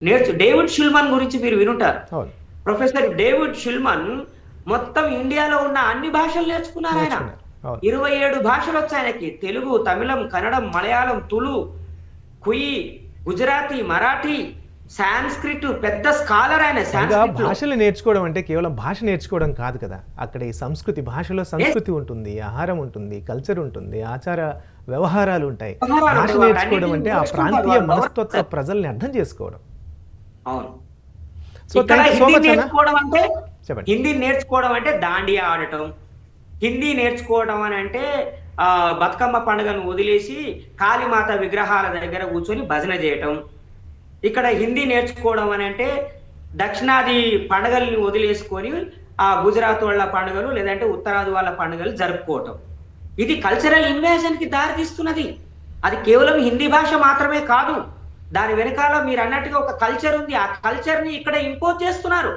David షుల్మన్ గురించి మీరు వినుంటారు. అవును. ప్రొఫెసర్ డేవిడ్ షుల్మన్ మొత్తం ఇండియాలో ఉన్న అన్ని భాషలు నేర్చుకున్నారాయన. నేర్చుకున్నారు. అవును. 27 భాషలొచ్చాయి ఆయనకి. తెలుగు, తమిళం, కన్నడం, మలయాళం, తుళు, కుయి, గుజరాతీ, మరాఠీ, సాంస్క్రిట్, పెద్ద స్కాలర్ ఆయన పైగా సాంస్క్రిట్‌లో. భాషలు నేర్చుకోవడం అంటే కేవలం భాష నేర్చుకోవడం కాదు కదా! అక్కడ ఈ సంస్కృతి, భాషలో సంస్కృతి ఉంటుంది, ఆహారం ఉంటుంది, కల్చర్ ఉంటుంది, ఆచార వ్యవహారాలు ఉంటాయి. వ్యవహారాలు భాష ఉంటాయి. నేర్చుకోవడం అంటే ఆ వాటన్నిటిని ప్రాంతీయ నేర్చుకుంటారు. మనస్తత్వ ప్రజల్ని అర్థం చేసుకోవడం. అవును. సో ఇక్కడ thank you so Hindi much అన్న. నేర్చుకోవడం అంటే చెప్పండి. హిందీ నేర్చుకోవడం అంటే దాండియా ఆడటం. హిందీ నేర్చుకోవడం అనంటే బతుకమ్మ పండుగను వదిలేసి కాళీమాత విగ్రహాల దగ్గర కూర్చొని భజన చేయటం. ఇక్కడ హిందీ నేర్చుకోవడం అనంటే దక్షిణాది పండుగల్ని వదిలేసుకొని గుజరాత్ వాళ్ళ పండుగలు లేదంటే ఉత్తరాది వాళ్ళ పండుగలు జరుపుకోవటం. ఇది కల్చరల్ ఇన్వేజన్‌కి దారితీస్తున్నది. అది కేవలం హిందీ భాష మాత్రమే కాదు. దాని వెనకాల మీరన్నట్టుగా ఒక కల్చర్ ఉంది. ఆ కల్చర్‌ని ఇక్కడ ఇంపోజ్ చేస్తున్నారు.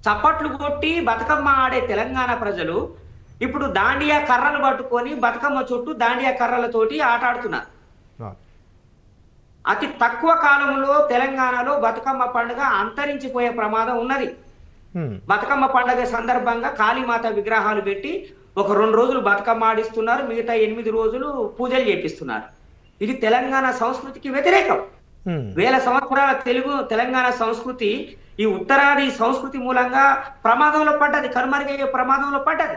చప్పట్లు కొట్టి బతుకమ్మ ఆడే తెలంగాణ ప్రజలు ఇప్పుడు దాండియా కర్రలు పట్టుకొని బతుకమ్మ చుట్టూ దాండియా కర్రలతోటి ఆట ఆడుతున్నారు. అవును. అతి తక్కువ కాలంలో తెలంగాణలో బతుకమ్మ పండుగ అంతరించిపోయే ప్రమాదం ఉన్నది. హ్మ్. బతుకమ్మ పండుగ సందర్భంగా కాళీమాత విగ్రహాలు పెట్టి ఒక 2 రోజులు బతుకమ్మ ఆడిస్తున్నారు. మిగతా 8 రోజులు పూజలు చేపిస్తున్నారు. ఇది తెలంగాణ సంస్కృతికి వ్యతిరేకం. హ్మ్. వేల సంవత్సరాల తెలంగాణ సంస్కృతి ఈ ఉత్తరాది సంస్కృతి మూలంగా ప్రమాదంలో పడ్డది. కనుమరుగయ్యే ప్రమాదంలో పడ్డది.